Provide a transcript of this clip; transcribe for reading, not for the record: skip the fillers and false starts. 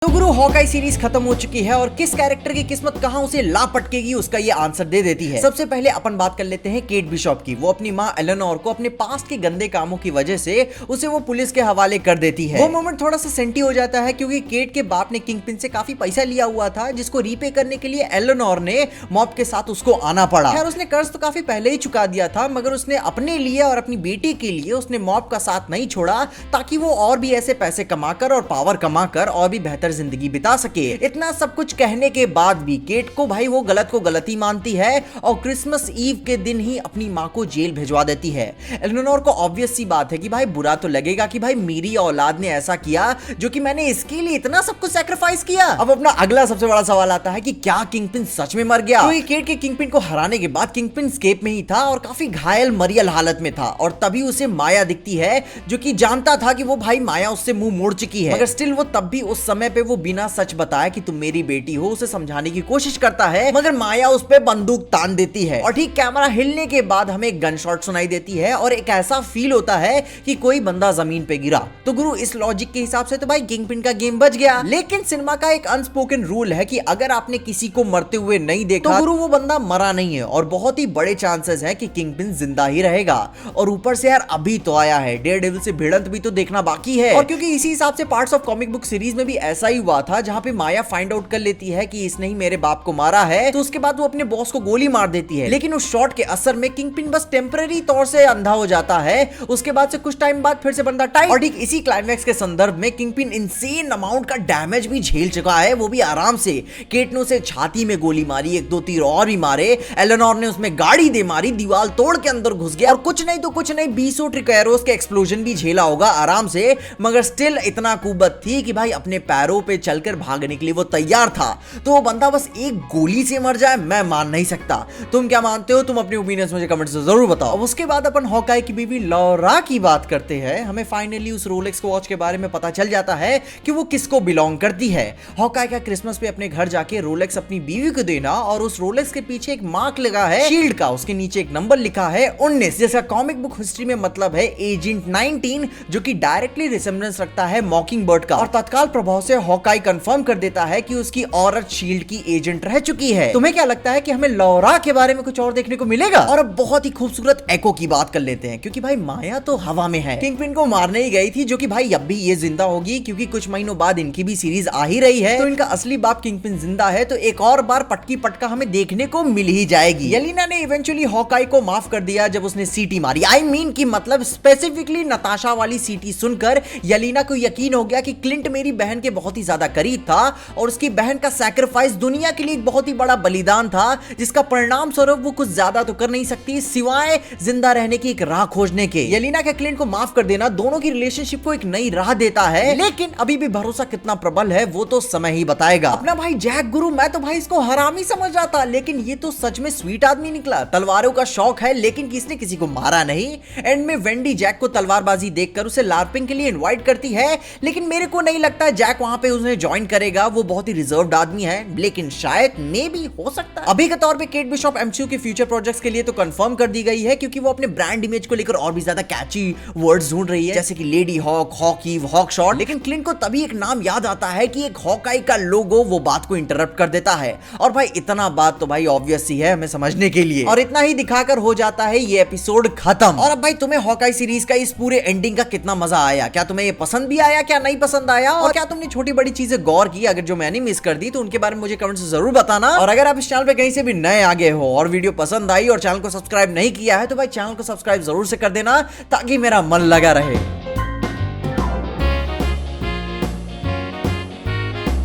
तो गुरु Hawkeye series खत्म हो चुकी है और किस कैरेक्टर की किस्मत कहां उसे ला पटकेगी उसका ये आंसर दे देती है। सबसे पहले अपन बात कर लेते हैं केट बिशॉप की। वो अपनी माँ एलेनोर को अपने पास्ट के गंदे कामों की वजह से उसे वो पुलिस के हवाले कर देती है। वो मोमेंट थोड़ा सा सेंटी हो जाता है क्योंकि केट के बाप ने किंगपिन से काफी पैसा लिया हुआ था जिसको रीपे करने के लिए एलेनोर ने मॉब के साथ उसको आना पड़ा। खैर उसने कर्ज तो काफी पहले ही चुका दिया था मगर उसने अपने लिए और अपनी बेटी के लिए उसने मॉब का साथ नहीं छोड़ा ताकि वो और भी ऐसे पैसे कमाकर और पावर कमाकर और भी बेहतर जिंदगी बिता सके। इतना सब कुछ कहने के बाद भी केट को भाई वो गलत को गलती मानती है और क्रिसमस ईव के दिन ही अपनी माँ को जेल भिजवा देती है। एलेनोर को ऑब्वियस सी बात है कि भाई बुरा तो लगेगा कि भाई मेरी औलाद ने ऐसा किया जो कि मैंने इसके लिए इतना सब कुछ सैक्रिफाइस किया। अब अपना अगला सबसे बड़ा सवाल आता है कि क्या किंगपिन सच में मर गया? तो केट के किंगपिन को हराने के बाद किंगपिन स्केप में ही था और काफी घायल मरियल हालत में था और तभी उसे माया दिखती है जो कि जानता था कि वो भाई माया उससे मुंह मोड़ चुकी है, मगर स्टिल वो तब भी उस समय पे वो बिना सच बताया कि तुम मेरी बेटी हो उसे समझाने की कोशिश करता है, मगर माया उस पे बंदूक तान देती है और ठीक कैमरा हिलने के बाद हमें एक गन शॉट सुनाई देती है और एक ऐसा फील होता है कि कोई बंदा जमीन पे गिरा। तो गुरु इस लॉजिक के हिसाब से तो भाई किंगपिन का गेम बच गया, लेकिन सिनेमा का एक अनस्पोकन रूल है कि अगर आपने किसी को मरते हुए नहीं देखा तो गुरु वो बंदा मरा नहीं है और बहुत ही बड़े चांसेस है कि किंगपिन जिंदा ही रहेगा। और ऊपर से यार अभी तो आया है, डेयरडेविल से भिड़ंत भी तो देखना बाकी है। और क्योंकि इसी हिसाब से parts of comic book series में भी ऐसा ही हुआ था जहां पे माया फाइंड आउट कर लेती है कि इसने ही मेरे बाप को मारा है, तो उसके बाद वो अपने बॉस को गोली मार देती है, लेकिन उस शॉट के असर में किंगपिन बस टेम्पररी तौर से अंधा हो जाता है। उसके बाद से कुछ टाइम बाद फिर से बंदा टाइट। और ठीक इसी क्लाइमैक्स के संदर्भ में किंगपिन इनसेन अमाउंट का डैमेज भी झेल चुका है, वो भी आराम से। केट ने उसे छाती में गोली मारी, एक दो तीर और भी मारे, एलेनोर ने उसमें गाड़ी दे मारी, दीवार तोड़ के अंदर घुस गया और कुछ नहीं तो कुछ नहीं 20 ट्रिकेरोस के एक्सप्लोजन भी झेला होगा आराम से, मगर स्टिल इतना कुबत थी कि भाई अपने पैरों पे चलकर भागने के लिए वो तैयार था। तो वो बंदा बस एक गोली से मर जाए मैं मान नहीं सकता। तुम क्या मानते हो? तुम अपनी ओपिनियंस मुझे कमेंट से जरूर बताओ। अब उसके बाद अपन हॉकाई की बीवी लॉरा की बात करते हैं। हमें फाइनली उस रोलेक्स वॉच के बारे में पता चल जाता है कि वो किसको बिलोंग करती है। हॉकाई का क्रिसमस पे अपने घर जाके रोलेक्स अपनी बीवी को देना और उस रोलेक्स के पीछे एक मार्क लगा है शील्ड का, उसके नीचे एक नंबर लिखा है 19, जैसा कॉमिक बुक हिस्ट्री में मतलब है एजेंट 19, जो कि डायरेक्टली रिसेम्बलेंस रखता है मॉकिंगबर्ड का। और तत्काल प्रभाव से हॉकाई कंफर्म कर देता है कि उसकी औरत शील्ड की एजेंट रह चुकी है। तुम्हें क्या लगता है कि हमें लॉरा के बारे में कुछ और देखने को मिलेगा? और अब बहुत ही खूबसूरत एको की बात कर लेते हैं क्योंकि भाई माया तो हवा में है, किंगपिन को मारने ही गई थी जो कि भाई अब भी ये जिंदा होगी क्योंकि कुछ महीनों बाद इनकी भी सीरीज आ ही रही है। तो इनका असली बाप किंगपिन जिंदा है तो एक और बार पटकी पटका हमें देखने को मिल ही जाएगी। येलेना ने इवेंचुअली हॉकाई को माफ कर दिया जब उसने सीटी मारी। आई मीन की मतलब स्पेसिफिकली नताशा वाली सीटी सुनकर येलेना को यकीन हो गया कि क्लिंट मेरी बहन के बहुत ही ज्यादा करीब था और उसकी बहन का सैक्रिफाइस दुनिया के लिए एक बहुत ही बड़ा बलिदान था जिसका परिणाम स्वरूप वो कुछ ज्यादा तो कर नहीं सकती सिवाय जिंदा रहने की एक राह खोजने के। येलेना के क्लिंट को माफ कर देना दोनों की रिलेशनशिप को एक नई राह देता है, लेकिन अभी भी भरोसा कितना प्रबल है वो तो समय ही बताएगा। अपना भाई जैक गुरु, मैं तो भाई इसको हरामी समझ रहा था लेकिन ये तो सच में स्वीट आदमी निकला। तलवारों का शौक है लेकिन किसने किसी को मारा नहीं। एंड में वेंडी जैक को तलवारबाजी देखकर उसे लार्पिंग के लिए इनवाइट करती है, लेकिन मेरे को नहीं लगता जैक वहां पे उन्हें ज्वाइन करेगा। वो बहुत ही रिजर्व्ड आदमी है, लेकिन शायद मे भी हो सकता है। अभी के तौर पे केट बिशॉप एमसीयू के फ्यूचर प्रोजेक्ट्स के लिए तो कंफर्म कर दी गई है क्योंकि वो अपने ब्रांड इमेज को लेकर और भी ज्यादा कैची वर्ड्स ढूंढ रही है जैसे कि lady hawk, hockey, hawk shot. लेकिन क्लिंट को तभी एक नाम याद आता है कि एक हॉकाई का लोगो वो बात को इंटरप्ट कर देता है और भाई इतना बात तो भाई ऑब्वियस ही है हमें समझने के लिए, और इतना ही दिखाकर हो जाता है ये एपिसोड खत्म। और अब भाई तुम्हें हॉकाई सीरीज का इस पूरे एंडिंग का कितना मजा आया? क्या तुम्हें ये पसंद भी आया, क्या नहीं पसंद आया, और क्या तुमने छोटी बड़ी चीजें गौर की? अगर जो मैंने मिस कर दी तो उनके बारे में मुझे कमेंट से जरूर बताना। और अगर आप इस चैनल पे कहीं से भी नए आ गए हो और वीडियो पसंद आई और चैनल को सब्सक्राइब नहीं किया है तो भाई चैनल को सब्सक्राइब जरूर से कर देना ताकि मेरा मन लगा रहे।